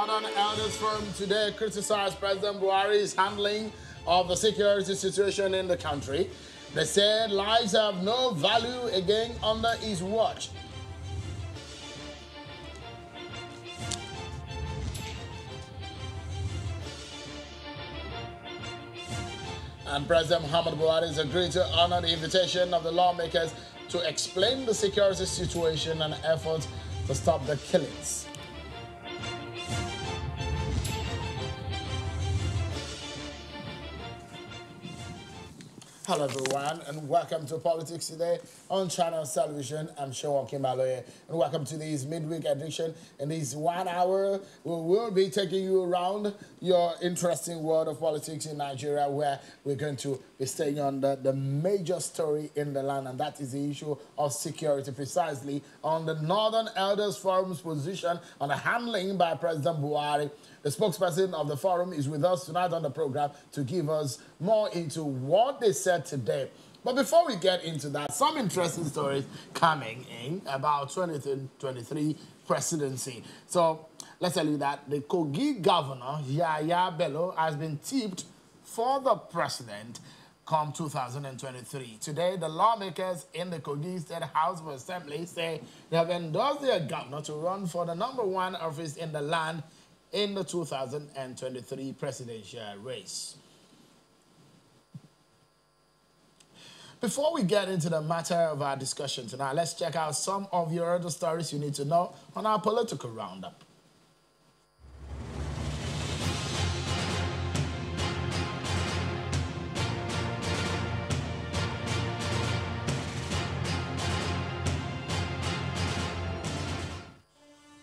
Northern Elders Forum today criticized President Buhari's handling of the security situation in the country. They said lives have no value again under his watch. And President Muhammadu Buhari has agreed to honor the invitation of the lawmakers to explain the security situation and efforts to stop the killings. Hello everyone and welcome to Politics Today on Channels Television. I'm Sean Kimaloye and welcome to this midweek edition. In this 1 hour, we will be taking you around your interesting world of politics in Nigeria, where we're going to be staying on the major story in the land, and that is the issue of security, precisely on the Northern Elders Forum's position on the handling by President Buhari. The spokesperson of the forum is with us tonight on the program to give us more into what they said today. But before we get into that, some interesting stories coming in about 2023 presidency. So let's tell you that the Kogi governor, Yahaya Bello, has been tipped for the president come 2023. Today, the lawmakers in the Kogi State House of Assembly say they have endorsed their governor to run for the #1 office in the land in the 2023 presidential race. Before we get into the matter of our discussion tonight, let's check out some of your other stories you need to know on our political roundup.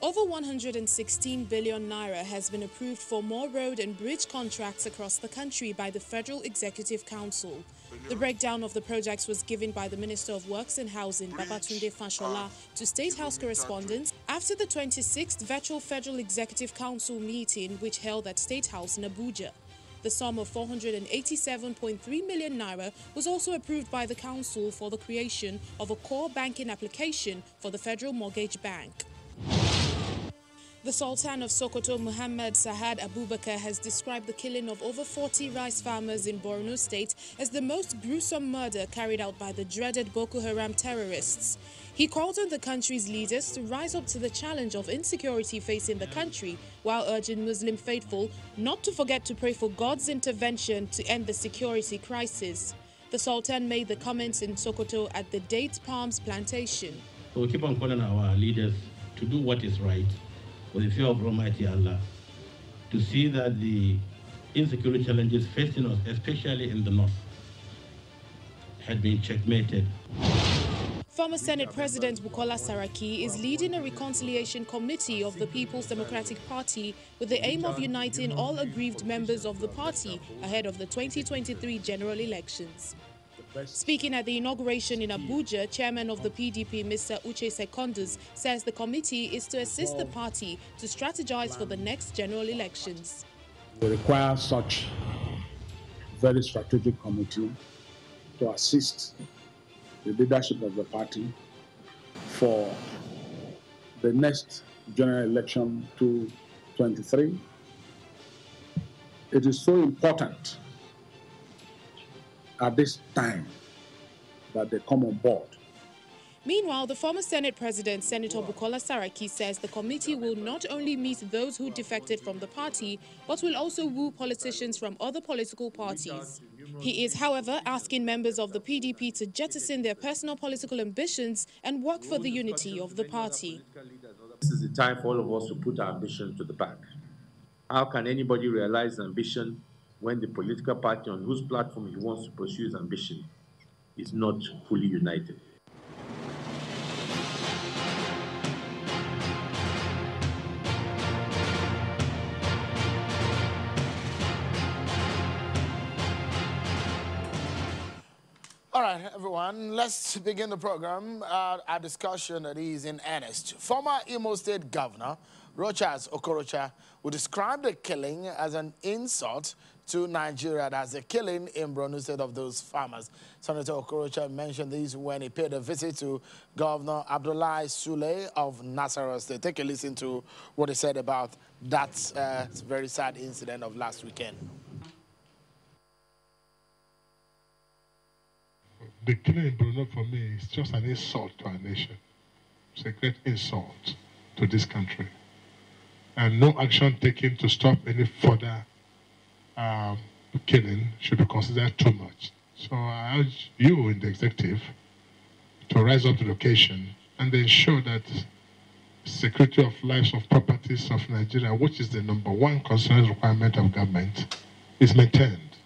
Over 116 billion naira has been approved for more road and bridge contracts across the country by the Federal Executive Council. The breakdown of the projects was given by the Minister of Works and Housing, Babatunde Fashola, to State House correspondents after the 26th Virtual Federal Executive Council meeting, which held at State House in Abuja. The sum of 487.3 million naira was also approved by the Council for the creation of a core banking application for the Federal Mortgage Bank. The Sultan of Sokoto, Muhammad Sa'ad Abubakar, has described the killing of over 40 rice farmers in Borno State as the most gruesome murder carried out by the dreaded Boko Haram terrorists. He called on the country's leaders to rise up to the challenge of insecurity facing the country, while urging Muslim faithful not to forget to pray for God's intervention to end the security crisis. The Sultan made the comments in Sokoto at the Date Palms plantation. So we keep on calling our leaders to do what is right, with the fear of Almighty Allah, to see that the insecurity challenges facing us, especially in the north, had been checkmated. Former Senate President Bukola Saraki is leading a reconciliation committee of the People's Democratic Party with the aim of uniting all aggrieved members of the party ahead of the 2023 general elections. Speaking at the inauguration in Abuja, Chairman of the PDP, Mr. Uche Secondus, says the committee is to assist the party to strategize for the next general elections. We require such very strategic committee to assist the leadership of the party for the next general election 2023. It is so important at this time that they come on board. Meanwhile, the former Senate President, Senator Bukola Saraki, says the committee will not only meet those who defected from the party, but will also woo politicians from other political parties. He is, however, asking members of the PDP to jettison their personal political ambitions and work for the unity of the party. This is the time for all of us to put our ambition to the back. How can anybody realize ambition when the political party on whose platform he wants to pursue his ambition is not fully united? All right, everyone, let's begin the program. Our discussion that is in earnest. Former Imo State Governor Rochas Okorocha who described the killing as an insult to Nigeria. That's the killing in Borno State of those farmers. Senator Okorocha mentioned this when he paid a visit to Governor Abdullahi Sule of Nasarawa State. Take a listen to what he said about that very sad incident of last weekend. The killing in Borno for me is just an insult to our nation. It's a great insult to this country. And no action taken to stop any further killing should be considered too much. So I urge you in the executive to rise up to the occasion and ensure that security of lives of properties of Nigeria, which is the #1 concern requirement of government, is maintained.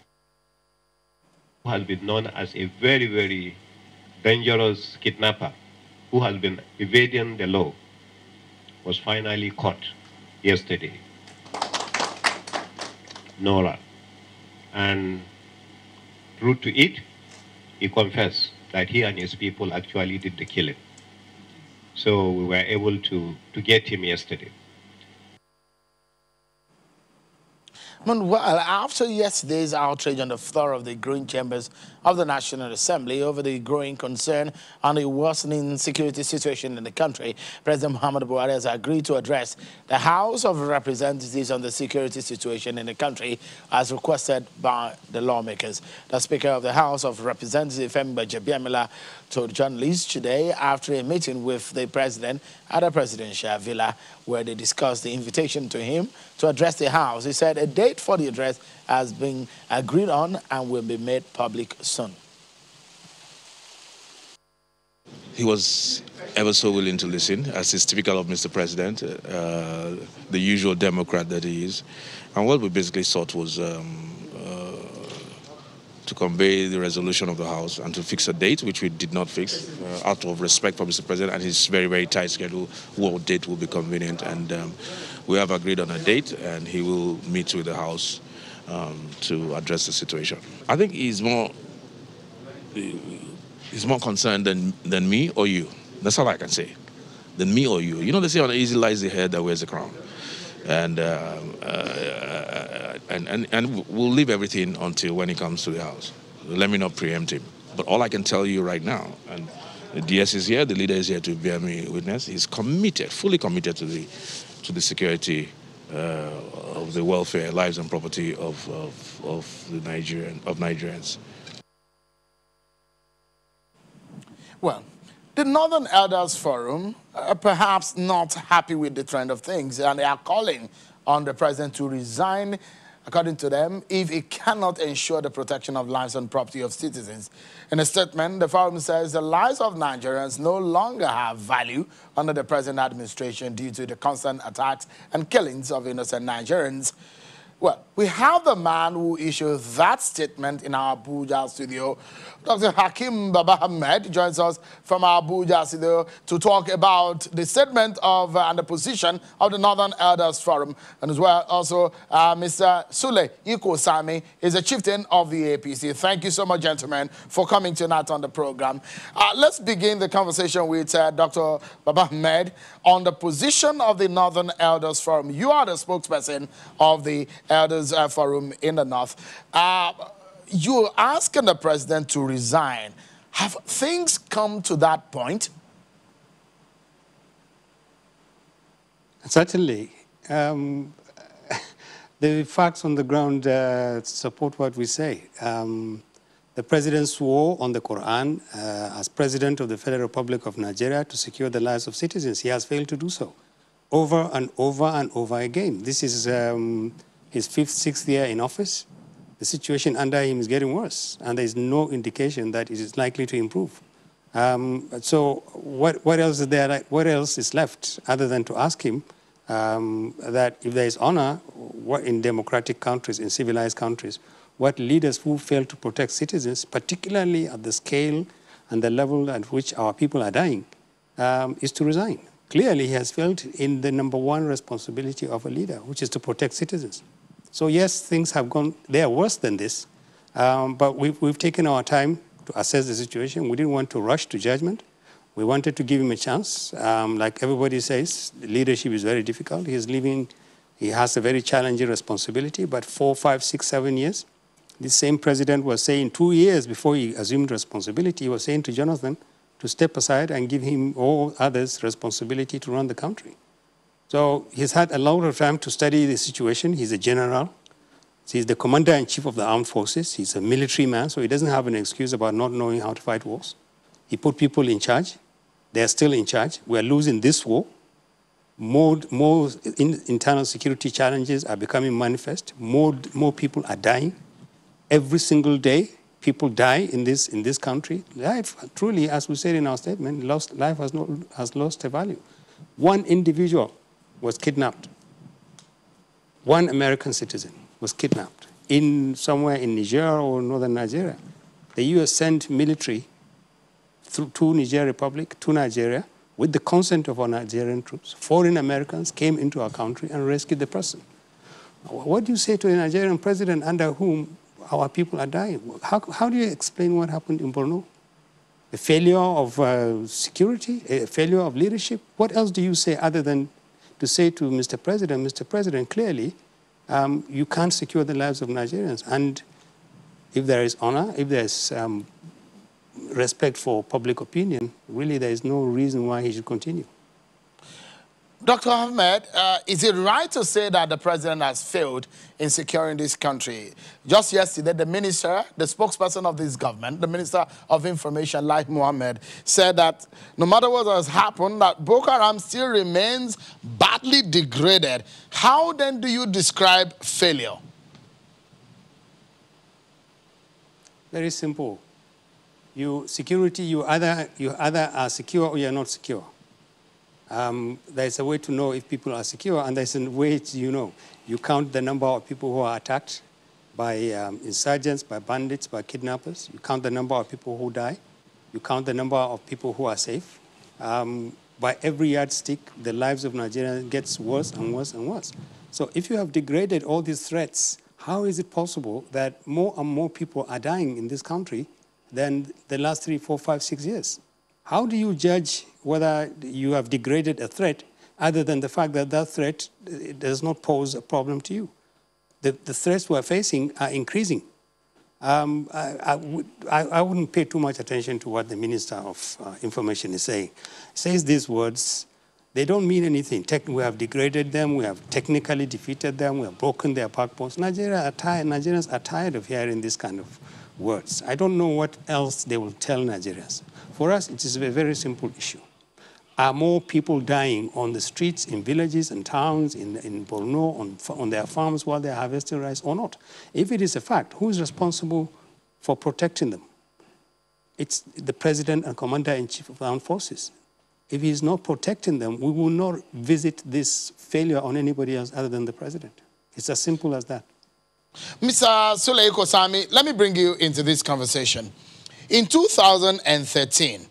Who has been known as a very, very dangerous kidnapper who has been evading the law was finally caught yesterday. Nora. And true to it, he confessed that he and his people actually did the killing. So we were able to get him yesterday. Well, after yesterday's outrage on the floor of the growing chambers of the National Assembly over the growing concern on the worsening security situation in the country, President Muhammadu Buhari has agreed to address the House of Representatives on the security situation in the country as requested by the lawmakers. The Speaker of the House of Representatives, Femi Gbajabiamila, told journalists today after a meeting with the President at the presidential villa where they discussed the invitation to him to address the House. He said a date for the address has been agreed on and will be made public soon. He was ever so willing to listen, as is typical of Mr. President, the usual Democrat that he is. And what we basically sought was to convey the resolution of the House and to fix a date, which we did not fix, out of respect for Mr. President and his very, very tight schedule, what date will be convenient. And we have agreed on a date, and he will meet with the House to address the situation. I think he's more concerned than me or you. That's all I can say. Than me or you. You know, they say on the easy lies the head that wears the crown. And we'll leave everything until when he comes to the House. Let me not preempt him. But all I can tell you right now, and the DS is here, the leader is here to bear me witness, he's committed, fully committed to the security of the welfare, lives and property of Nigerians. Well, the Northern Elders Forum are perhaps not happy with the trend of things, and they are calling on the president to resign, according to them, if he cannot ensure the protection of lives and property of citizens. In a statement, the forum says the lives of Nigerians no longer have value under the present administration due to the constant attacks and killings of innocent Nigerians. Well, we have the man who issued that statement in our Abuja studio. Dr. Hakeem Baba Ahmed joins us from our Abuja studio to talk about the statement of and the position of the Northern Elders Forum. And as well, also, Mr. Sule Ikosami is a chieftain of the APC. Thank you so much, gentlemen, for coming tonight on the program. Let's begin the conversation with Dr. Baba Ahmed on the position of the Northern Elders Forum. You are the spokesperson of the Elders Forum in the North. You're asking the president to resign. Have things come to that point? Certainly. The facts on the ground support what we say. The president swore on the Quran as president of the Federal Republic of Nigeria to secure the lives of citizens. He has failed to do so over and over and over again. This is his 5th, 6th year in office. The situation under him is getting worse, and there is no indication that it is likely to improve. So what else is there? What else is left other than to ask him that if there is honor, what in democratic countries, in civilized countries, what leaders who fail to protect citizens, particularly at the scale and the level at which our people are dying, is to resign. Clearly, he has failed in the #1 responsibility of a leader, which is to protect citizens. So yes, things have gone, they are worse than this, but we've taken our time to assess the situation. We didn't want to rush to judgment. We wanted to give him a chance. Like everybody says, leadership is very difficult. He's leaving He has a very challenging responsibility, but 4, 5, 6, 7 years, this same president was saying 2 years before he assumed responsibility, he was saying to Jonathan to step aside and give him all others responsibility to run the country. So he's had a lot of time to study the situation. He's a general. He's the commander-in-chief of the armed forces. He's a military man, so he doesn't have an excuse about not knowing how to fight wars. He put people in charge. They're still in charge. We're losing this war. More internal security challenges are becoming manifest. More people are dying. Every single day, people die in this country. Life, truly, as we said in our statement, life has lost a value. One individual was kidnapped. One American citizen was kidnapped somewhere in Niger or northern Nigeria. The U.S. sent military to Niger Republic, to Nigeria, with the consent of our Nigerian troops. Foreign Americans came into our country and rescued the person. What do you say to a Nigerian president under whom our people are dying? How do you explain what happened in Borno? A failure of security, a failure of leadership? What else do you say other than to say to Mr. President, clearly, you can't secure the lives of Nigerians. And if there is honor, if there is respect for public opinion, really there is no reason why he should continue. Dr. Ahmed, is it right to say that the president has failed in securing this country? Just yesterday, the minister, the spokesperson of this government, the Minister of Information, Lai Mohammed, said that no matter what has happened, that Boko Haram still remains badly degraded. How then do you describe failure? Very simple. Security, you either are secure or you're not secure. There's a way to know if people are secure, and there's a way to, you count the number of people who are attacked by insurgents, by bandits, by kidnappers. You count the number of people who die. You count the number of people who are safe. By every yardstick, the lives of Nigerians gets worse and worse and worse. So if you have degraded all these threats, how is it possible that more and more people are dying in this country than the last 3, 4, 5, 6 years? How do you judge whether you have degraded a threat other than the fact that that threat does not pose a problem to you? The threats we're facing are increasing. I wouldn't pay too much attention to what the Minister of Information is saying. He says these words, they don't mean anything. We have degraded them, we have technically defeated them, we have broken their backbones. Nigerians are tired of hearing this kind of words. I don't know what else they will tell Nigerians. For us, it is a very simple issue. Are more people dying on the streets, in villages and towns, in Borno, on their farms while they're harvesting rice or not? If it is a fact, who is responsible for protecting them? It's the President and Commander-in-Chief of the Armed Forces. If he is not protecting them, we will not visit this failure on anybody else other than the President. It's as simple as that. Mr. Sulei Kosami, let me bring you into this conversation. In 2013,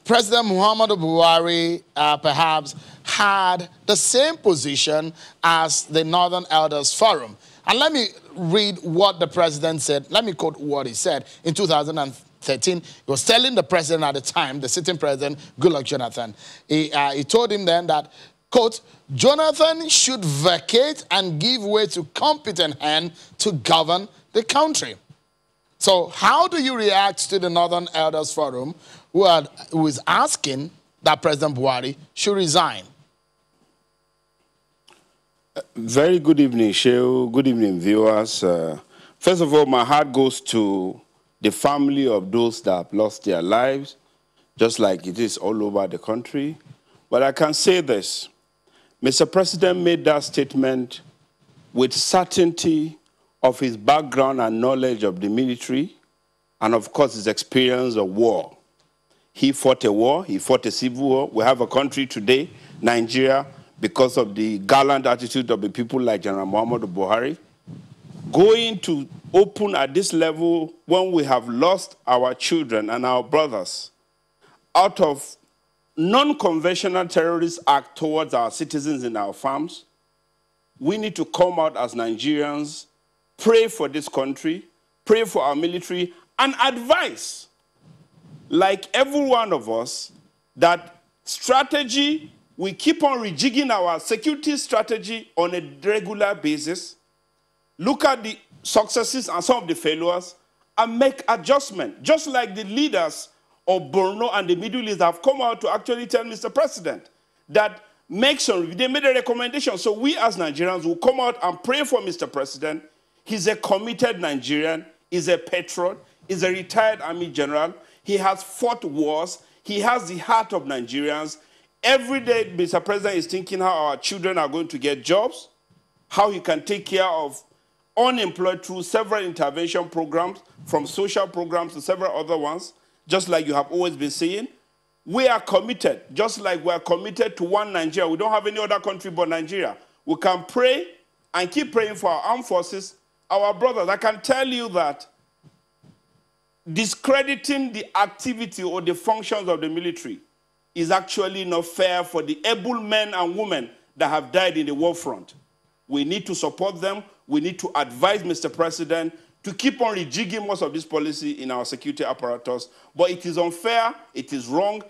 President Muhammadu Buhari perhaps had the same position as the Northern Elders Forum. And let me read what the president said. Let me quote what he said in 2013. He was telling the president at the time, the sitting president, Goodluck Jonathan. He told him then that, quote, Jonathan should vacate and give way to competent hand to govern the country. So how do you react to the Northern Elders Forum who is asking that President Buhari should resign? Very good evening, Shehu. Good evening, viewers. First of all, my heart goes to the family of those that have lost their lives, just like it is all over the country. But I can say this. Mr. President made that statement with certainty of his background and knowledge of the military, and of course his experience of war. He fought a war, he fought a civil war. We have a country today, Nigeria, because of the gallant attitude of the people like General Muhammadu Buhari. Going to open at this level when we have lost our children and our brothers out of non-conventional terrorist act towards our citizens in our farms, we need to come out as Nigerians, pray for this country, pray for our military, and advise, like every one of us, that strategy we keep on rejigging our security strategy on a regular basis, look at the successes and some of the failures, and make adjustments, just like the leaders of Borno and the Middle East have come out to actually tell Mr. President that they made a recommendation. So we as Nigerians will come out and pray for Mr. President. He's a committed Nigerian, he's a patriot, he's a retired army general, he has fought wars, he has the heart of Nigerians. Every day, Mr. President is thinking how our children are going to get jobs, how he can take care of unemployed through several intervention programs, from social programs to several other ones, just like you have always been saying. We are committed, just like we are committed to one Nigeria. We don't have any other country but Nigeria. We can pray and keep praying for our armed forces, our brothers. I can tell you that discrediting the activity or the functions of the military is actually not fair for the able men and women that have died in the war front. We need to support them. We need to advise Mr. President to keep on rejigging most of this policy in our security apparatus. But it is unfair, it is wrong.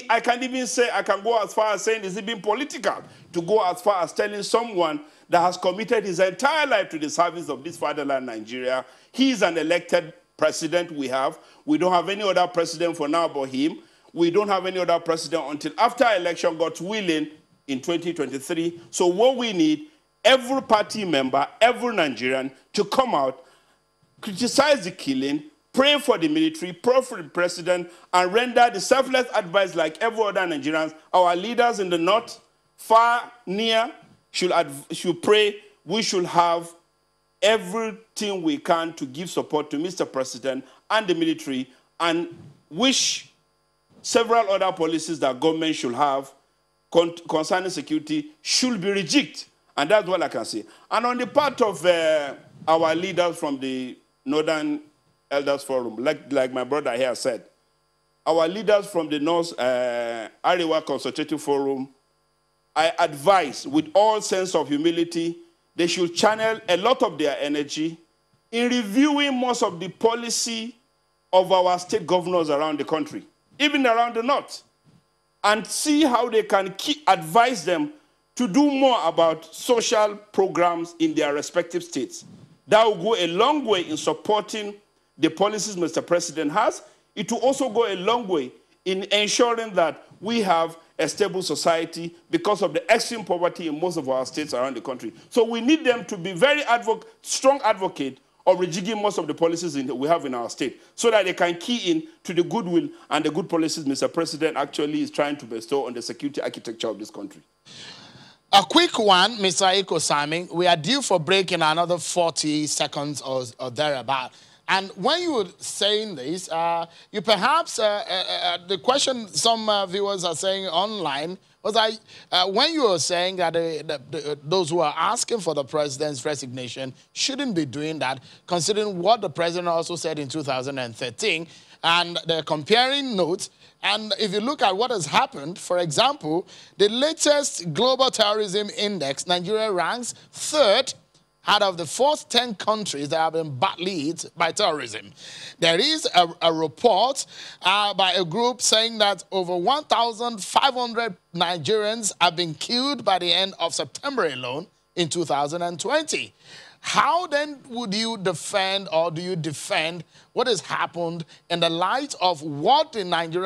I can even say, I can go as far as saying, is it being political to go as far as telling someone that has committed his entire life to the service of this fatherland, Nigeria? He is an elected president we have. We don't have any other president for now but him. We don't have any other president until after election, God willing, in 2023. So what we need, every party member, every Nigerian to come out, criticize the killing, pray for the military, pray for the president, and render the selfless advice like every other Nigerians. Our leaders in the north, far, near, should pray. We should have everything we can to give support to Mr. President and the military, and wish several other policies that government should have concerning security should be rejigged. And that's what I can say. And on the part of our leaders from the Northern Elders Forum, like my brother here said, our leaders from the North Arewa Consultative Forum, I advise with all sense of humility, they should channel a lot of their energy in reviewing most of the policy of our state governors around the country, even around the North, and see how they can advise them to do more about social programs in their respective states. That will go a long way in supporting the policies Mr. President has. It will also go a long way in ensuring that we have a stable society because of the extreme poverty in most of our states around the country. So we need them to be very strong advocate of rejigging most of the policies we have in our state so that they can key in to the goodwill and the good policies Mr. President actually is trying to bestow on the security architecture of this country. A quick one, Mr. Eko Sami. We are due for break in another 40 seconds or thereabout. And when you were saying this, you perhaps, the question some viewers are saying online was that when you were saying that those who are asking for the president's resignation shouldn't be doing that, considering what the president also said in 2013, and they're comparing notes. And if you look at what has happened, for example, the latest Global Terrorism Index, Nigeria ranks 3rd out of the first 10 countries that have been badly hit by terrorism. There is a report by a group saying that over 1,500 Nigerians have been killed by the end of September alone in 2020. How then would you defend, or do you defend, what has happened in the light of what the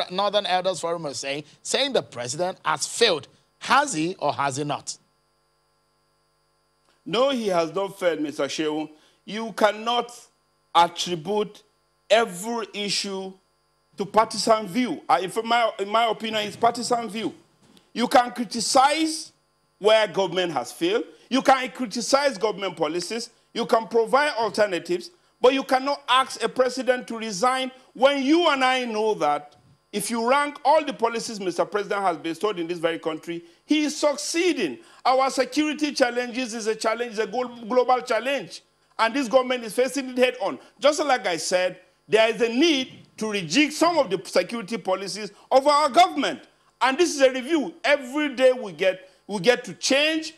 Northern Elders Forum is saying the president has failed? Has he or has he not? No, he has not failed, Mr. Shehu. You cannot attribute every issue to partisan view. In my opinion, it's partisan view. You can criticize where government has failed. You can criticize government policies. You can provide alternatives. But you cannot ask a president to resign when you and I know that if you rank all the policies Mr. President has bestowed in this very country, he is succeeding. Our security challenges is a challenge, a global challenge. And this government is facing it head on. Just like I said, there is a need to rejig some of the security policies of our government. And this is a review. Every day we get to change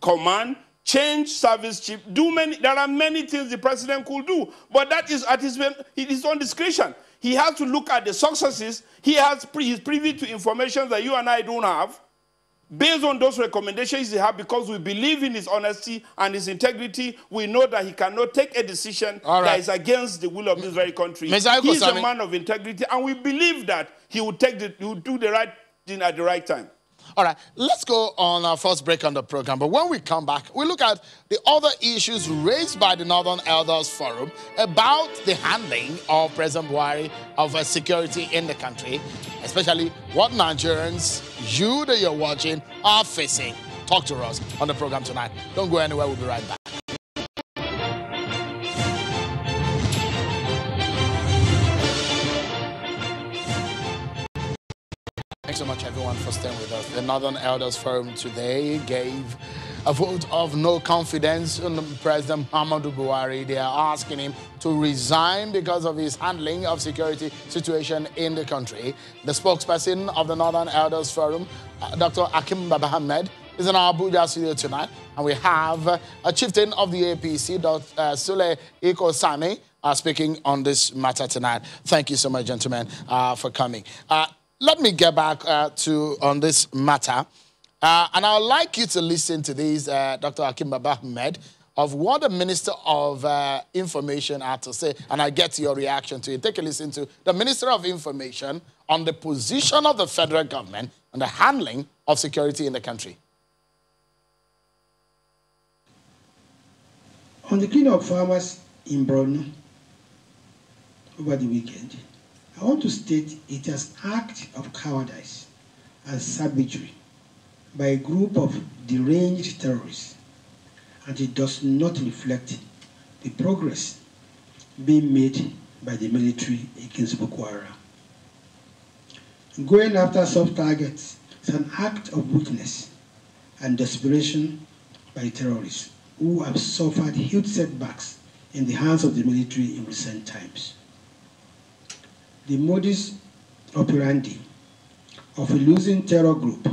command, change service chief, there are many things the president could do. But that is at his own discretion. He has to look at the successes. He's privy to information that you and I don't have. Based on those recommendations he had, because we believe in his honesty and his integrity, we know that he cannot take a decision that is against the will of this very country. He's a man of integrity, and we believe that he will do the right thing at the right time. All right, let's go on our first break on the program. But when we come back, we look at the other issues raised by the Northern Elders Forum about the handling of President Buhari of security in the country, especially what Nigerians, you that you're watching, are facing. Talk to us on the program tonight. Don't go anywhere. We'll be right back. Thanks so much, everyone, for staying with us. The Northern Elders Forum today gave a vote of no confidence in President Muhammadu Buhari. They are asking him to resign because of his handling of security situation in the country. The spokesperson of the Northern Elders Forum, Dr. Akim Baba Ahmed, is in our Abuja studio tonight. And we have a chieftain of the APC, Dr. Sule Iko Sami, speaking on this matter tonight. Thank you so much, gentlemen, for coming. Let me get back on this matter. And I would like you to listen to this, Dr. Akim Baba Ahmed, of what the Minister of Information had to say. And I get your reaction to it. Take a listen to the Minister of Information on the position of the federal government and the handling of security in the country. On the killing of farmers in Borno over the weekend, I want to state it as an act of cowardice and savagery by a group of deranged terrorists, and it does not reflect the progress being made by the military against Boko Haram. Going after soft targets is an act of weakness and desperation by terrorists who have suffered huge setbacks in the hands of the military in recent times. The modus operandi of a losing terror group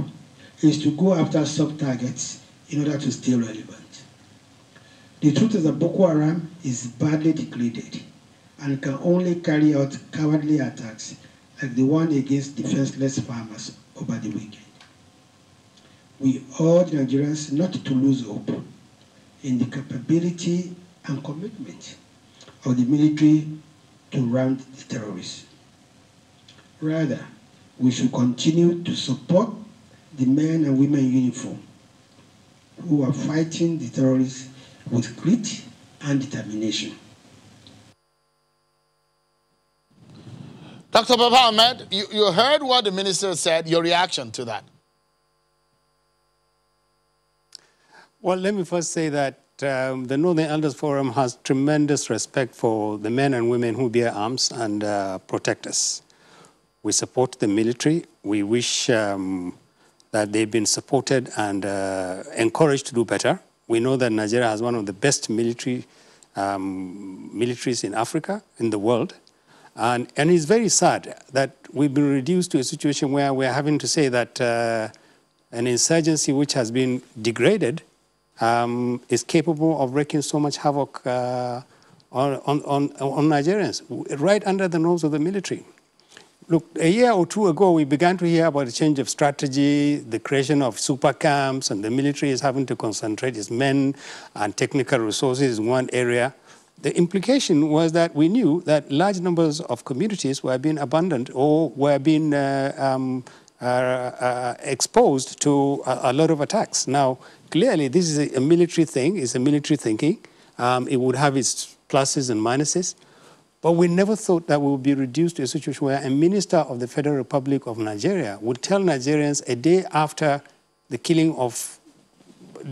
is to go after sub-targets in order to stay relevant. The truth is that Boko Haram is badly degraded and can only carry out cowardly attacks like the one against defenseless farmers over the weekend. We urge Nigerians not to lose hope in the capability and commitment of the military to round the terrorists. Rather, we should continue to support the men and women in uniform who are fighting the terrorists with grit and determination. Dr. Baba Ahmed, you heard what the minister said. Your reaction to that? Well, let me first say that the Northern Elders Forum has tremendous respect for the men and women who bear arms and protect us. We support the military. We wish that they've been supported and encouraged to do better. We know that Nigeria has one of the best militaries in Africa, in the world. And it's very sad that we've been reduced to a situation where we're having to say that an insurgency which has been degraded is capable of wreaking so much havoc on Nigerians, right under the nose of the military. Look, a year or two ago, we began to hear about a change of strategy, the creation of super camps, and the military is having to concentrate its men and technical resources in one area. The implication was that we knew that large numbers of communities were being abandoned or were being exposed to a lot of attacks. Now, clearly, this is a military thing, it's a military thinking. It would have its pluses and minuses. But we never thought that we would be reduced to a situation where a minister of the Federal Republic of Nigeria would tell Nigerians a day after the killing of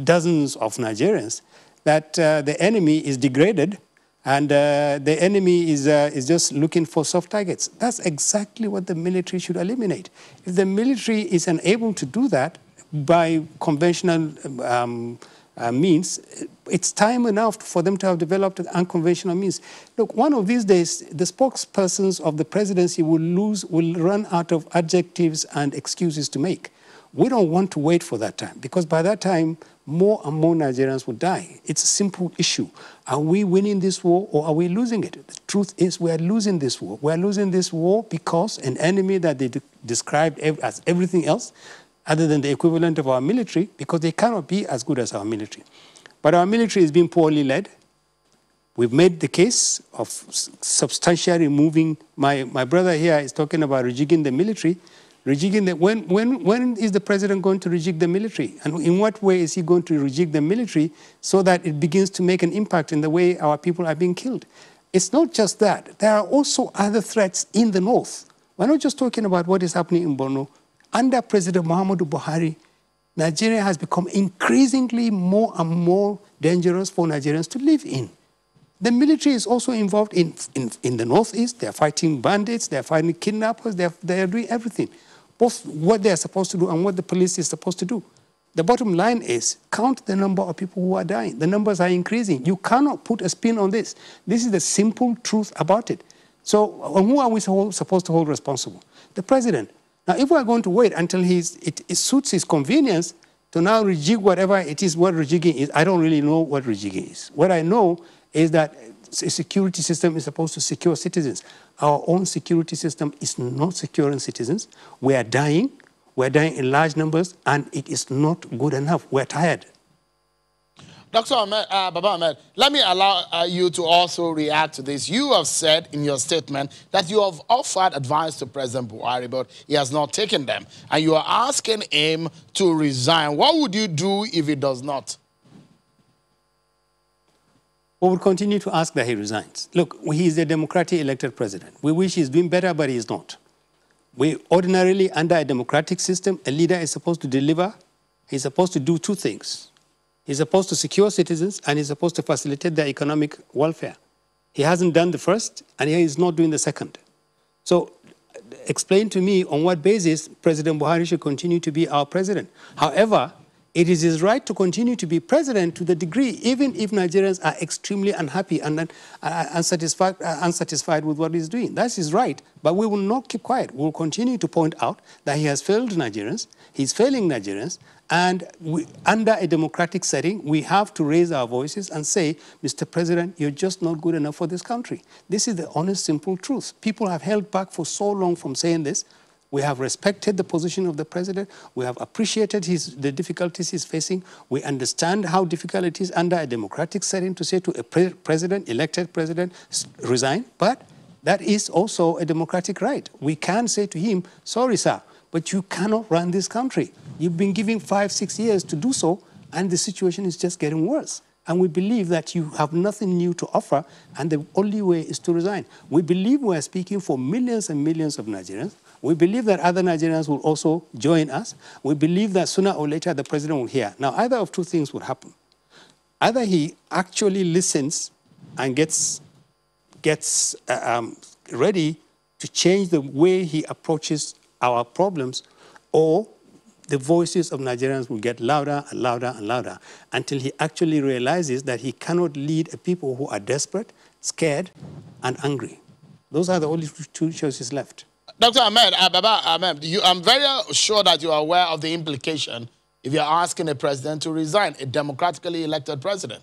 dozens of Nigerians that the enemy is degraded and the enemy is just looking for soft targets. That's exactly what the military should eliminate. If the military is unable to do that by conventional means, it's time enough for them to have developed unconventional means. Look, one of these days, the spokespersons of the presidency will run out of adjectives and excuses to make. We don't want to wait for that time, because by that time, more and more Nigerians will die. It's a simple issue. Are we winning this war or are we losing it? The truth is we are losing this war. We are losing this war because an enemy that they described as everything else other than the equivalent of our military, because they cannot be as good as our military. But our military is being poorly led. We've made the case of substantially removing, my brother here is talking about rejigging the military. When is the president going to rejig the military? And in what way is he going to rejig the military so that it begins to make an impact in the way our people are being killed? It's not just that. There are also other threats in the north. We're not just talking about what is happening in Borno. Under President Muhammadu Buhari, Nigeria has become increasingly more and more dangerous for Nigerians to live in. The military is also involved in the northeast. They're fighting bandits, they're fighting kidnappers, they're doing everything. Both what they're supposed to do and what the police is supposed to do. The bottom line is, count the number of people who are dying. The numbers are increasing. You cannot put a spin on this. This is the simple truth about it. So who are we supposed to hold responsible? The president. Now, if we're going to wait until it suits his convenience to now rejig whatever it is, what rejigging is, I don't really know what rejigging is. What I know is that a security system is supposed to secure citizens. Our own security system is not securing citizens. We are dying. We're dying in large numbers, and it is not good enough. We're tired. Dr. Ahmed, Baba Ahmed, let me allow you to also react to this. You have said in your statement that you have offered advice to President Buhari, but he has not taken them. And you are asking him to resign. What would you do if he does not? We will continue to ask that he resigns. Look, he is a democratically elected president. We wish he's doing better, but he's not. We ordinarily, under a democratic system, a leader is supposed to deliver. He's supposed to do two things. He's supposed to secure citizens, and he's supposed to facilitate their economic welfare. He hasn't done the first, and he is not doing the second. So explain to me on what basis President Buhari should continue to be our president. However, it is his right to continue to be president to the degree, even if Nigerians are extremely unhappy and unsatisfied with what he's doing. That's his right, but we will not keep quiet. We will continue to point out that he has failed Nigerians, he's failing Nigerians, and under a democratic setting, we have to raise our voices and say, Mr. President, you're just not good enough for this country. This is the honest, simple truth. People have held back for so long from saying this. We have respected the position of the president. We have appreciated the difficulties he's facing. We understand how difficult it is under a democratic setting to say to a president, elected president, resign. But that is also a democratic right. We can say to him, sorry, sir, but you cannot run this country. You've been given 5-6 years to do so, and the situation is just getting worse. And we believe that you have nothing new to offer, and the only way is to resign. We believe we are speaking for millions and millions of Nigerians. We believe that other Nigerians will also join us. We believe that sooner or later the president will hear. Now, either of two things would happen. Either he actually listens and gets ready to change the way he approaches our problems, or the voices of Nigerians will get louder and louder and louder until he actually realizes that he cannot lead a people who are desperate, scared, and angry. Those are the only two choices left. Dr. Ahmed, Baba Ahmed, I'm very sure that you are aware of the implication if you're asking a president to resign, a democratically elected president.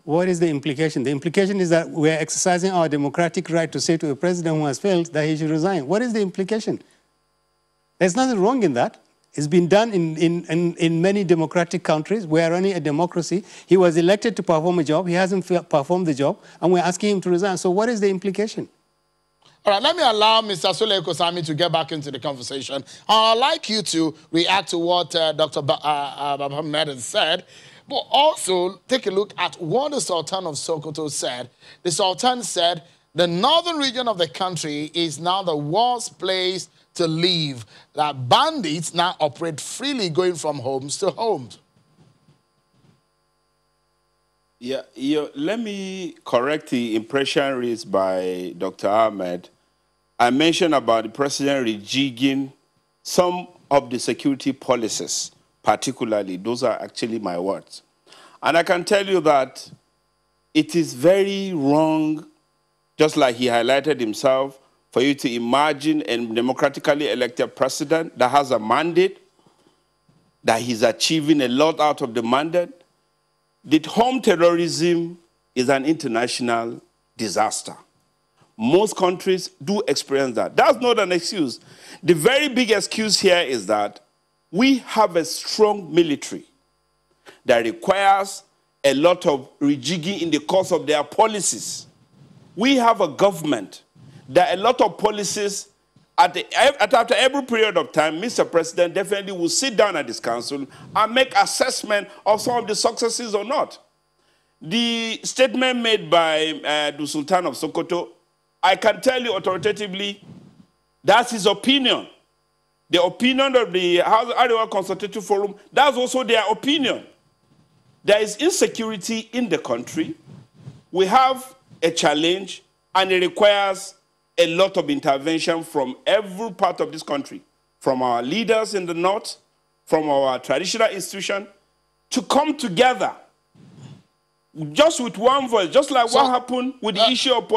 What is the implication? The implication is that we're exercising our democratic right to say to a president who has failed that he should resign. What is the implication? There's nothing wrong in that. It's been done in many democratic countries. We are running a democracy. He was elected to perform a job. He hasn't performed the job, and we're asking him to resign. So what is the implication? All right, let me allow Mr. Sule Kosami to get back into the conversation. I'd like you to react to what Dr. Baba Ahmed has said, but also take a look at what the Sultan of Sokoto said. The Sultan said the northern region of the country is now the worst place to live. That bandits now operate freely, going from homes to homes. Yeah, let me correct the impression raised by Dr. Ahmed. I mentioned about the president rejigging some of the security policies, particularly. Those are actually my words. And I can tell you that it is very wrong, just like he highlighted himself, for you to imagine a democratically elected president that has a mandate, that he's achieving a lot out of the mandate. The home terrorism is an international disaster. Most countries do experience that. That's not an excuse. The very big excuse here is that we have a strong military that requires a lot of rejigging in the course of their policies. We have a government that a lot of policies, after every period of time, Mr. President definitely will sit down at this council and make assessment of some of the successes or not. The statement made by the Sultan of Sokoto, I can tell you authoritatively, that's his opinion. The opinion of the Arewa Consultative Forum, that's also their opinion. There is insecurity in the country. We have a challenge, and it requires a lot of intervention from every part of this country, from our leaders in the north, from our traditional institution, to come together just with one voice, just like what happened with the issue of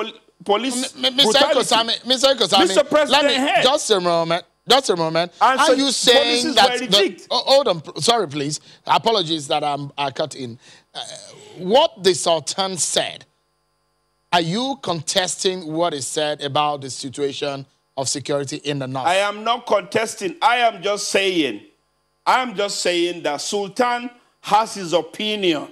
police brutality. Mr. President, just a moment. Are you saying that... hold on, sorry, please. Apologies that I cut in. What the Sultan said, are you contesting what is said about the situation of security in the north? I am not contesting. I am just saying that Sultan has his opinion.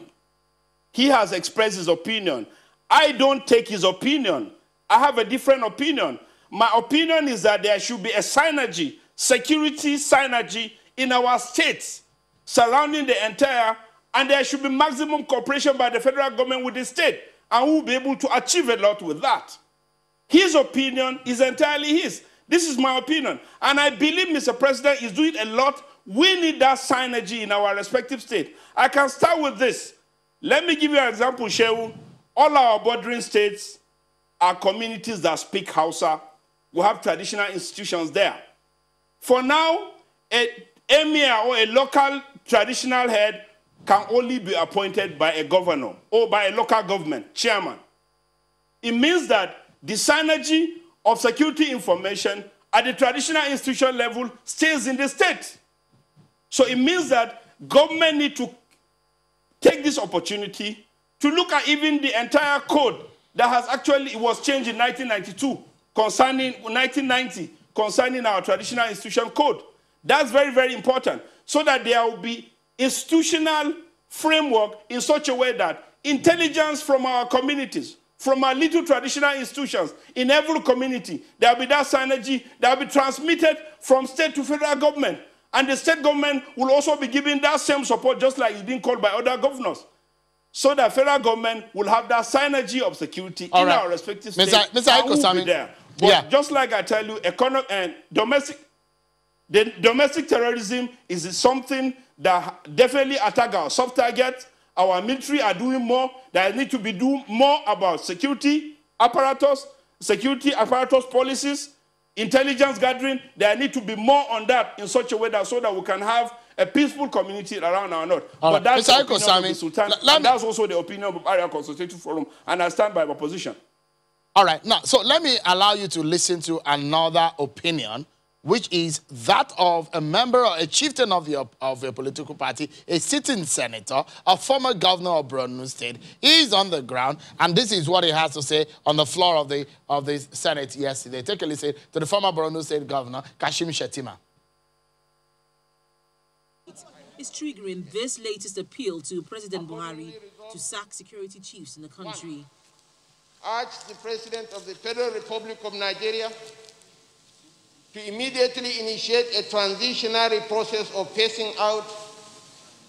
He has expressed his opinion. I don't take his opinion. I have a different opinion. My opinion is that there should be a synergy, security synergy in our states surrounding the entire, and there should be maximum cooperation by the federal government with the state, and we'll be able to achieve a lot with that. His opinion is entirely his. This is my opinion. And I believe Mr. President is doing a lot. We need that synergy in our respective states. I can start with this. Let me give you an example, Shehu. All our bordering states are communities that speak Hausa. We have traditional institutions there. For now, an emir or a local traditional head can only be appointed by a governor or by a local government chairman. It means that the synergy of security information at the traditional institution level stays in the state. So it means that government need to take this opportunity to look at even the entire code that has actually, it was changed in 1992, concerning 1990, concerning our traditional institution code. That's very, very important, so that there will be institutional framework in such a way that intelligence from our communities, from our little traditional institutions in every community, there will be that synergy that will be transmitted from state to federal government. And the state government will also be giving that same support, just like it's being called by other governors. So that federal government will have that synergy of security in our respective states. Mr. Aikosami, there. But just like I tell you, domestic terrorism is something that definitely attack our soft targets. Our military are doing more. They need to be doing more about security apparatus policies, intelligence gathering. There need to be more on that in such a way that so that we can have a peaceful community around our north. But that's the opinion of the Sultan, and that's also the opinion of the Arewa Consultative Forum, and I stand by my position. All right, now, so let me allow you to listen to another opinion, which is that of a member or a chieftain of your political party, a sitting senator, a former governor of Borno State. He's on the ground, and this is what he has to say on the floor of the Senate yesterday. Take a listen to the former Borno State governor, Kashim Shettima. Is triggering this latest appeal to President Buhari to sack security chiefs in the country. Urge the President of the Federal Republic of Nigeria to immediately initiate a transitionary process of phasing out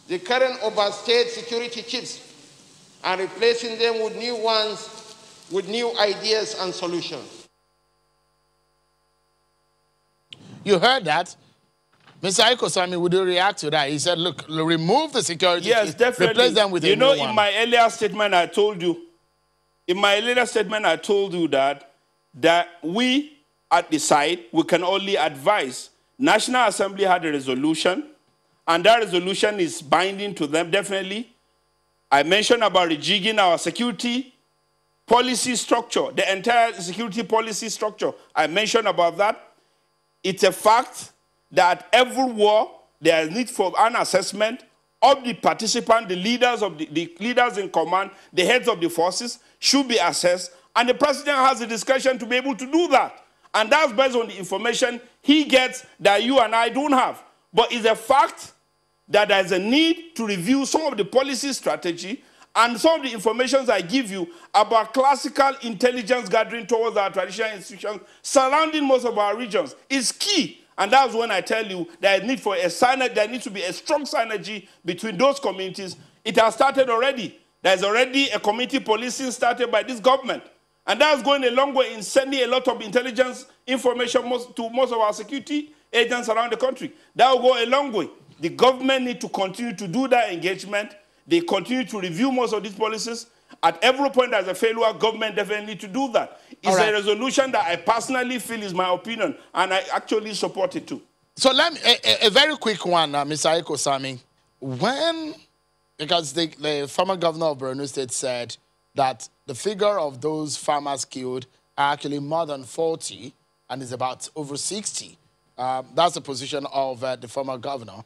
the current overstate security chiefs and replacing them with new ones with new ideas and solutions. You heard that? Mr. Aikosami, would you react to that? He said, look, remove the security chiefs, definitely. Replace them with a new one. In my earlier statement, I told you, that we at the side, we can only advise. National Assembly had a resolution, and that resolution is binding to them, definitely. I mentioned about rejigging our security policy structure, the entire security policy structure. I mentioned about that. It's a fact that every war, there is need for an assessment of the participant, the leaders of the leaders in command, the heads of the forces should be assessed And the president has the discretion to be able to do that. And that's based on the information he gets that you and I don't have. But it's a fact that there's a need to review some of the policy strategy and some of the information I give you about classical intelligence gathering towards our traditional institutions surrounding most of our regions is key. And that's when I tell you there is need for a synergy, there needs to be a strong synergy between those communities. It has started already. There's already a community policing started by this government. And that's going a long way in sending a lot of intelligence information to most of our security agents around the country. That will go a long way. The government need to continue to do that engagement. They continue to review most of these policies. At every point there's a failure, government definitely need to do that. It's a resolution that I personally feel is my opinion, and I actually support it too. So let me, a very quick one, Mr. Eko-Sami. When, because the former governor of Borno State said that the figure of those farmers killed are actually more than 40, and is about over 60. That's the position of the former governor,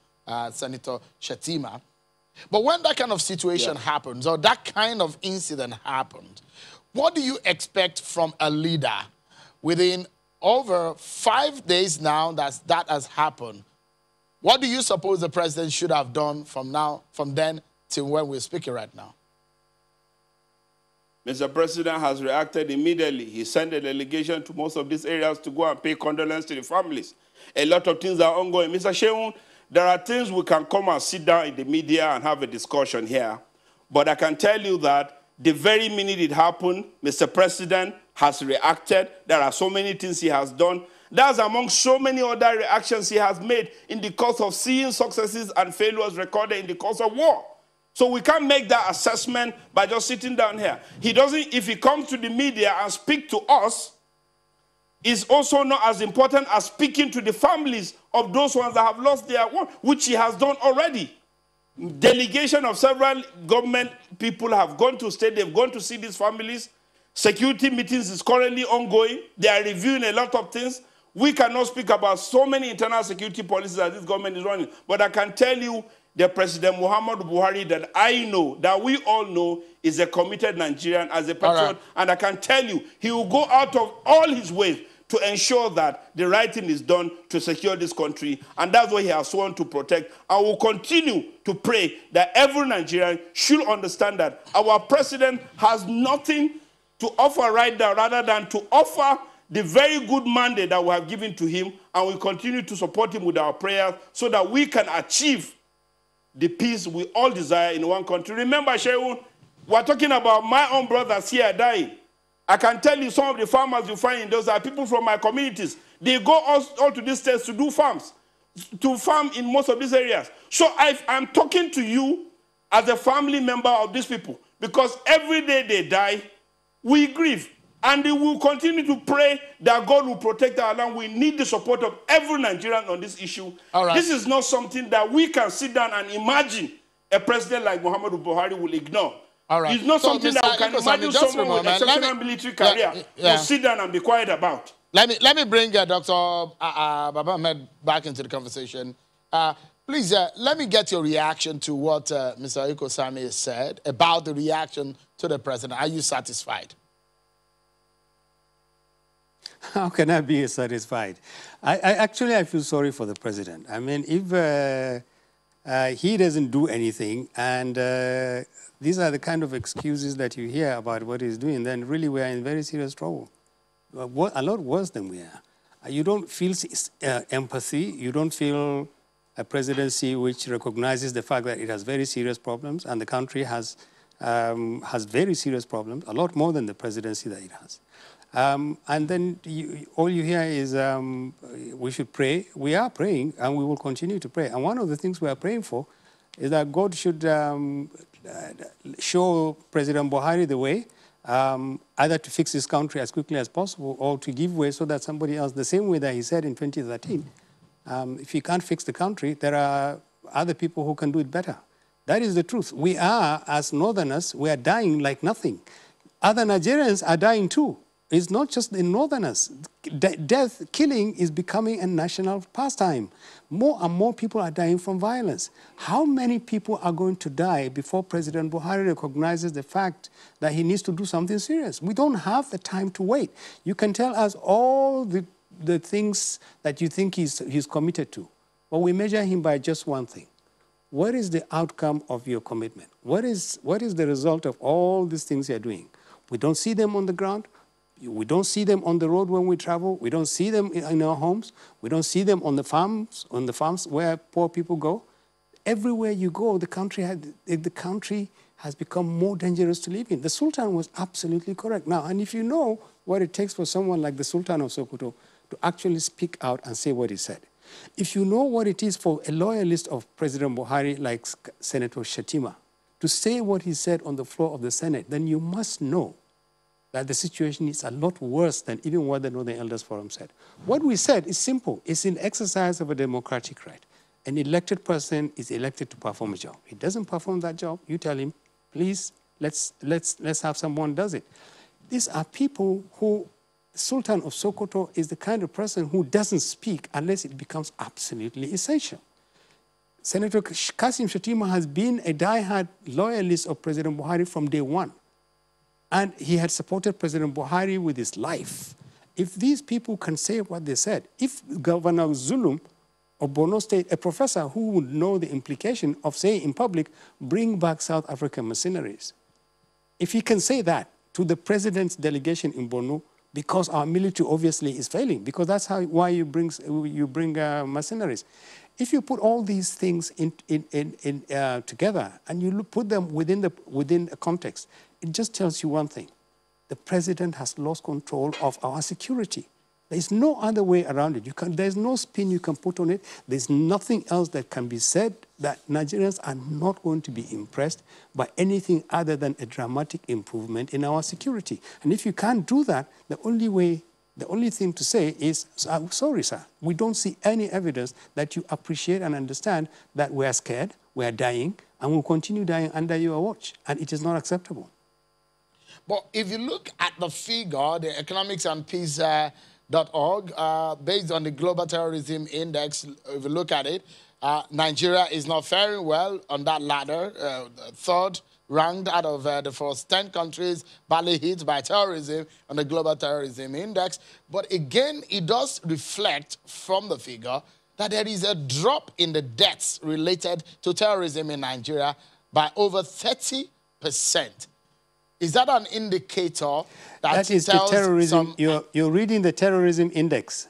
Senator Shettima. But when that kind of situation happens, or that kind of incident happened, what do you expect from a leader within over 5 days now that has happened? What do you suppose the president should have done from then till when we're speaking right now? Mr. President has reacted immediately. He sent a delegation to most of these areas to go and pay condolence to the families. A lot of things are ongoing. Mr. Shehu, there are things we can come and sit down in the media and have a discussion here. But I can tell you that the very minute it happened, Mr. President has reacted. There are so many things he has done. That's among so many other reactions he has made in the course of seeing successes and failures recorded in the course of war. So we can't make that assessment by just sitting down here. He doesn't, if he comes to the media and speak to us, is also not as important as speaking to the families of those ones that have lost their one, which he has done already. Delegation of several government people have gone to state, they've gone to see these families. Security meetings is currently ongoing. They are reviewing a lot of things. We cannot speak about so many internal security policies that this government is running. But I can tell you the President Muhammadu Buhari that I know, that we all know, is a committed Nigerian as a patriot. And I can tell you, he will go out of all his ways to ensure that the right thing is done to secure this country. And that's what he has sworn to protect. I will continue to pray that every Nigerian should understand that our president has nothing to offer right now rather than to offer the very good mandate that we have given to him, and we continue to support him with our prayers so that we can achieve the peace we all desire in one country. Remember, Shehu, we're talking about my own brothers here dying. I can tell you some of the farmers you find in those are people from my communities. They go all to these states to do farms, to farm in most of these areas. So I'm talking to you as a family member of these people, because every day they die, we grieve. And we will continue to pray that God will protect our land. We need the support of every Nigerian on this issue. This is not something that we can sit down and imagine a president like Muhammadu Buhari will ignore. It's not something that we can imagine someone with exceptional military career will sit down and be quiet about. Let me bring Dr. Baba Ahmed back into the conversation. Please, let me get your reaction to what Mr. Eko-Sami said about the reaction to the president. Are you satisfied? How can I be satisfied? I feel sorry for the president. I mean, if he doesn't do anything, and these are the kind of excuses that you hear about what he's doing, then really we are in very serious trouble. A lot worse than we are. You don't feel empathy. You don't feel a presidency which recognizes the fact that it has very serious problems, and the country has very serious problems, a lot more than the presidency that it has. And then all you hear is we should pray. We are praying, and we will continue to pray. And one of the things we are praying for is that God should show President Buhari the way, either to fix his country as quickly as possible or to give way so that somebody else, the same way that he said in 2013, if he can't fix the country, there are other people who can do it better. That is the truth. We are, as Northerners, we are dying like nothing. Other Nigerians are dying too. It's not just the northerners. Killing is becoming a national pastime. More and more people are dying from violence. How many people are going to die before President Buhari recognizes the fact that he needs to do something serious? We don't have the time to wait. You can tell us all the things that you think he's committed to, but we measure him by just one thing. What is the outcome of your commitment? What is the result of all these things you're doing? We don't see them on the ground. We don't see them on the road when we travel. We don't see them in our homes. We don't see them on the farms where poor people go. Everywhere you go, the country has become more dangerous to live in. The Sultan was absolutely correct. Now, and if you know what it takes for someone like the Sultan of Sokoto to actually speak out and say what he said, if you know what it is for a loyalist of President Buhari like Senator Shatima to say what he said on the floor of the Senate, then you must know that the situation is a lot worse than even what the Northern Elders Forum said. What we said is simple. It's in exercise of a democratic right. An elected person is elected to perform a job. He doesn't perform that job, you tell him, please, let's have someone does it. These are people who, the Sultan of Sokoto is the kind of person who doesn't speak unless it becomes absolutely essential. Senator Kasim Shatima has been a die-hard loyalist of President Buhari from day one. And he had supported President Buhari with his life. If these people can say what they said, if Governor Zulum of Borno State, a professor who would know the implication of saying in public, bring back South African mercenaries, if he can say that to the president's delegation in Borno, because our military obviously is failing, because that's why you bring mercenaries. If you put all these things together and you put them within a context, it just tells you one thing. The president has lost control of our security. There's no other way around it. There's no spin you can put on it. There's nothing else that can be said that Nigerians are not going to be impressed by anything other than a dramatic improvement in our security. And if you can't do that, the only thing to say is, I'm sorry, sir, we don't see any evidence that you appreciate and understand that we are scared, we are dying, and we'll continue dying under your watch. And it is not acceptable. But if you look at the figure, the economicsandpeace.org, based on the Global Terrorism Index, if you look at it, Nigeria is not faring well on that ladder, third ranked out of the first 10 countries badly hit by terrorism on the Global Terrorism Index. But again, it does reflect from the figure that there is a drop in the deaths related to terrorism in Nigeria by over 30%. Is that an indicator that is the terrorism? You're reading the terrorism index.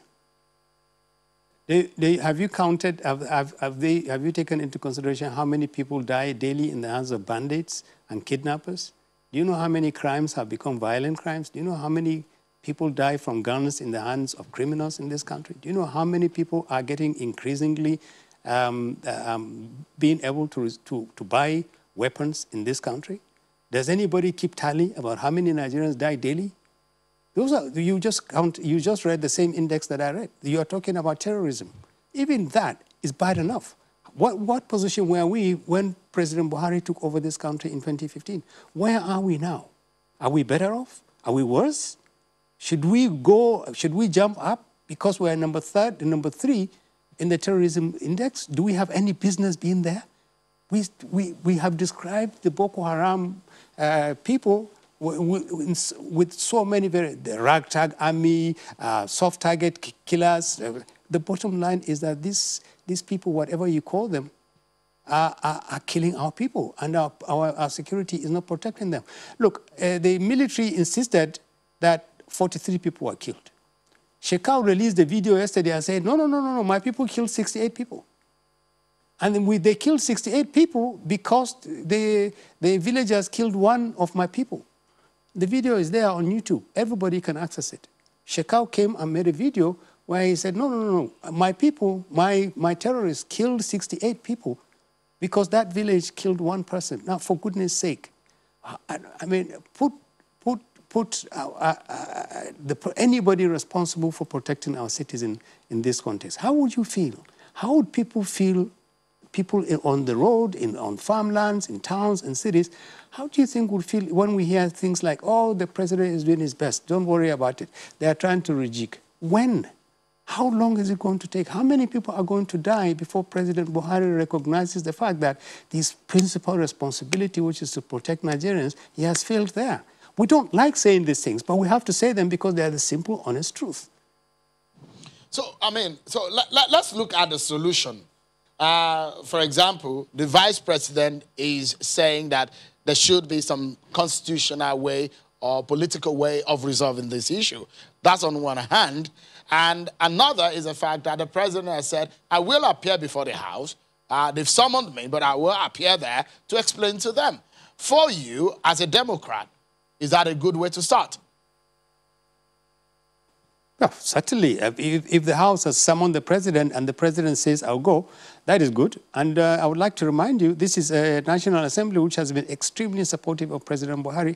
Have you counted? Have you taken into consideration how many people die daily in the hands of bandits and kidnappers? Do you know how many crimes have become violent crimes? Do you know how many people die from guns in the hands of criminals in this country? Do you know how many people are getting increasingly being able to buy weapons in this country? Does anybody keep tally about how many Nigerians die daily? You just read the same index that I read. You are talking about terrorism. Even that is bad enough. What position were we when President Buhari took over this country in 2015? Where are we now? Are we better off? Are we worse? Should we jump up because we're number 3 in the terrorism index? Do we have any business being there? We have described the Boko Haram people with so many the ragtag army, soft target killers. The bottom line is that these people, whatever you call them, are killing our people, and our security is not protecting them. Look, the military insisted that 43 people were killed. Shekau released the video yesterday and said, no, my people killed 68 people. And then they killed 68 people because the villagers killed one of my people. The video is there on YouTube. Everybody can access it. Shekau came and made a video where he said, no, my people, my terrorists killed 68 people because that village killed one person. Now, for goodness sake, I mean, put anybody responsible for protecting our citizens in this context. How would you feel? How would people feel people on the road, on farmlands, in towns and cities, how do you think we'll feel when we hear things like, oh, the president is doing his best, don't worry about it. They are trying to rejig. When? How long is it going to take? How many people are going to die before President Buhari recognizes the fact that his principal responsibility, which is to protect Nigerians, he has failed there? We don't like saying these things, but we have to say them because they are the simple, honest truth. So, I mean, let's look at the solution. For example, the vice president is saying that there should be some constitutional way or political way of resolving this issue. That's on one hand. And another is the fact that the president has said, I will appear before the House. They've summoned me, but I will appear there to explain to them. For you, as a Democrat, is that a good way to start? Well, certainly. If the House has summoned the president and the president says, I'll go, that is good. And I would like to remind you, this is a National Assembly which has been extremely supportive of President Buhari.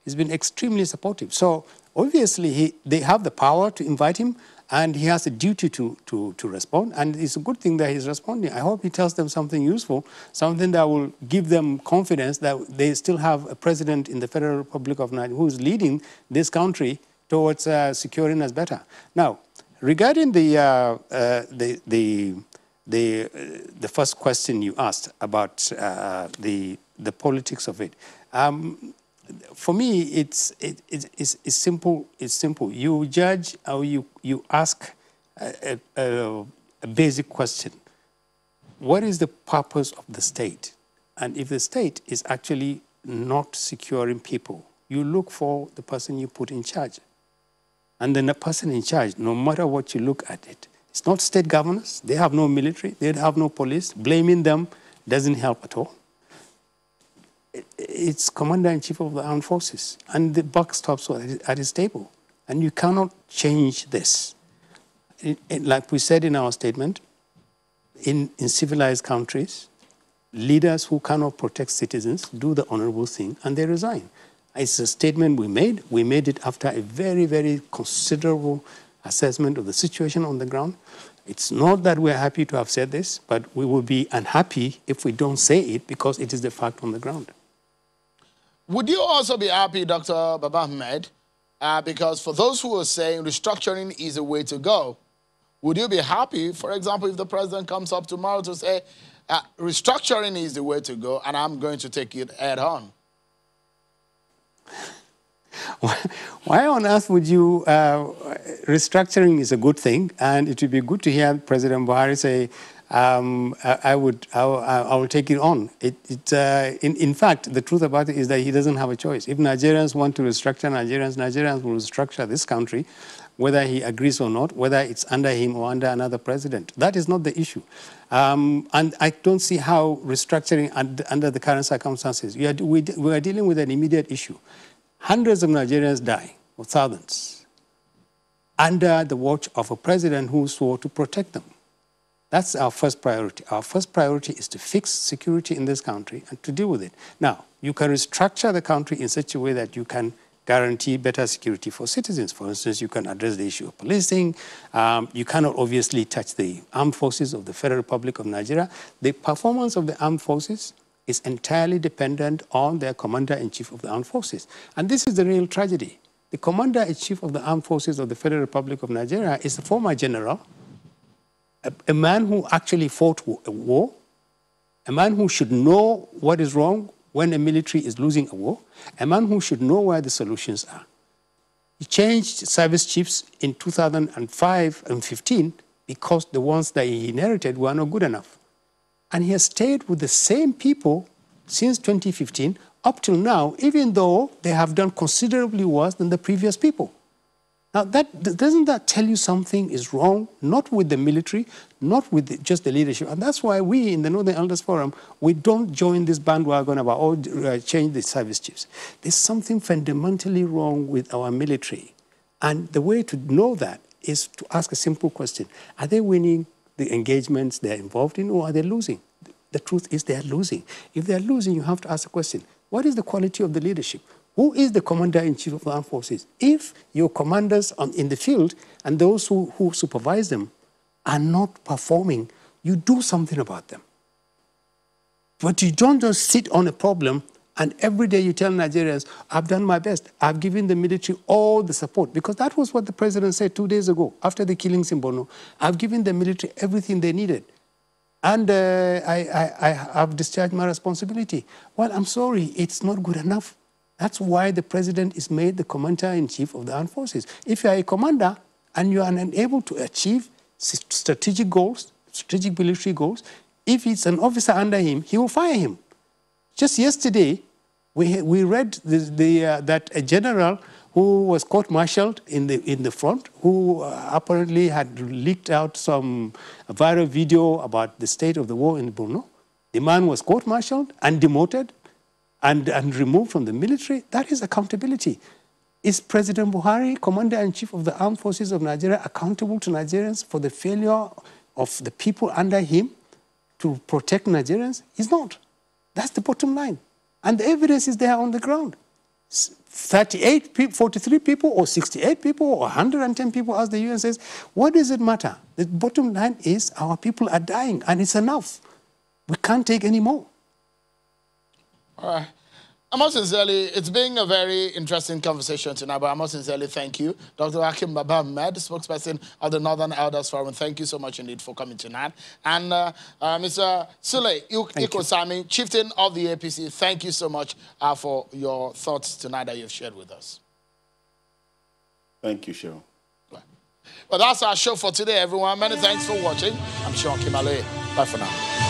He's been extremely supportive. So obviously, they have the power to invite him, and he has a duty to respond. And it's a good thing that he's responding. I hope he tells them something useful, something that will give them confidence that they still have a president in the Federal Republic of Nigeria who is leading this country towards securing us better. Now, regarding the first question you asked about the politics of it, for me, it's simple. It's simple. You judge or you ask a basic question. What is the purpose of the state? And if the state is actually not securing people, you look for the person you put in charge. And then the person in charge, no matter what you look at it, it's not state governors. They have no military. They have no police. Blaming them doesn't help at all. It's Commander-in-Chief of the Armed Forces, and the buck stops at his table. And you cannot change this. Like we said in our statement, in civilized countries, leaders who cannot protect citizens do the honorable thing, and they resign. It's a statement we made. We made it after a very, very considerable assessment of the situation on the ground. It's not that we're happy to have said this, but we will be unhappy if we don't say it because it is the fact on the ground. Would you also be happy, Dr. Baba Ahmed, because for those who are saying restructuring is a way to go, would you be happy, for example, if the president comes up tomorrow to say restructuring is the way to go and I'm going to take it head on? Why on earth would you, restructuring is a good thing, and it would be good to hear President Buhari say, I will take it on. In fact, the truth about it is that he doesn't have a choice. If Nigerians want to restructure Nigerians will restructure this country, whether he agrees or not, whether it's under him or under another president. That is not the issue. And I don't see how restructuring under the current circumstances. We are dealing with an immediate issue. Hundreds of Nigerians die, or thousands, under the watch of a president who swore to protect them. That's our first priority. Our first priority is to fix security in this country and to deal with it. Now, you can restructure the country in such a way that you can guarantee better security for citizens. For instance, you can address the issue of policing. You cannot obviously touch the armed forces of the Federal Republic of Nigeria. The performance of the armed forces is entirely dependent on their Commander-in-Chief of the Armed Forces. And this is the real tragedy. The Commander-in-Chief of the Armed Forces of the Federal Republic of Nigeria is a former general, a man who actually fought a war, a man who should know what is wrong when a military is losing a war, a man who should know where the solutions are. He changed service chiefs in 2005 and 15 because the ones that he inherited were not good enough. And he has stayed with the same people since 2015 up till now, even though they have done considerably worse than the previous people. Now, doesn't that tell you something is wrong, not with the military, not with just the leadership? And that's why we in the Northern Elders Forum, we don't join this bandwagon about, change the service chiefs. There's something fundamentally wrong with our military. And the way to know that is to ask a simple question. Are they winning the engagements they're involved in, or are they losing? The truth is they're losing. If they're losing, you have to ask a question. What is the quality of the leadership? Who is the Commander-in-Chief of the Armed Forces? If your commanders in the field and those who supervise them are not performing, you do something about them. But you don't just sit on a problem and every day you tell Nigerians, I've done my best. I've given the military all the support. Because that was what the president said 2 days ago after the killings in Borno. I've given the military everything they needed. And I've discharged my responsibility. Well, I'm sorry, it's not good enough. That's why the president is made the commander-in-chief of the armed forces. If you are a commander and you are unable to achieve strategic goals, strategic military goals, if it's an officer under him, he will fire him. Just yesterday, we read that a general who was court-martialed in the front, who apparently had leaked out some viral video about the state of the war in Borno. The man was court-martialed and demoted and removed from the military. That is accountability. Is President Buhari, Commander-in-Chief of the Armed Forces of Nigeria, accountable to Nigerians for the failure of the people under him to protect Nigerians? He's not. That's the bottom line. And the evidence is there on the ground. 38 people, 43 people, or 68 people, or 110 people, as the UN says, what does it matter? The bottom line is our people are dying, and it's enough. We can't take any more. All right. I must sincerely, it's been a very interesting conversation tonight, but I must sincerely thank you, Dr. Hakeem Baba Ahmed, spokesperson of the Northern Elders Forum. Thank you so much indeed for coming tonight. And Mr. Sule Ikosami, chieftain of the APC, thank you so much for your thoughts tonight that you've shared with us. Thank you, Shehu. Well, that's our show for today, everyone. Many thanks for watching. I'm Sean Kimale. Bye for now.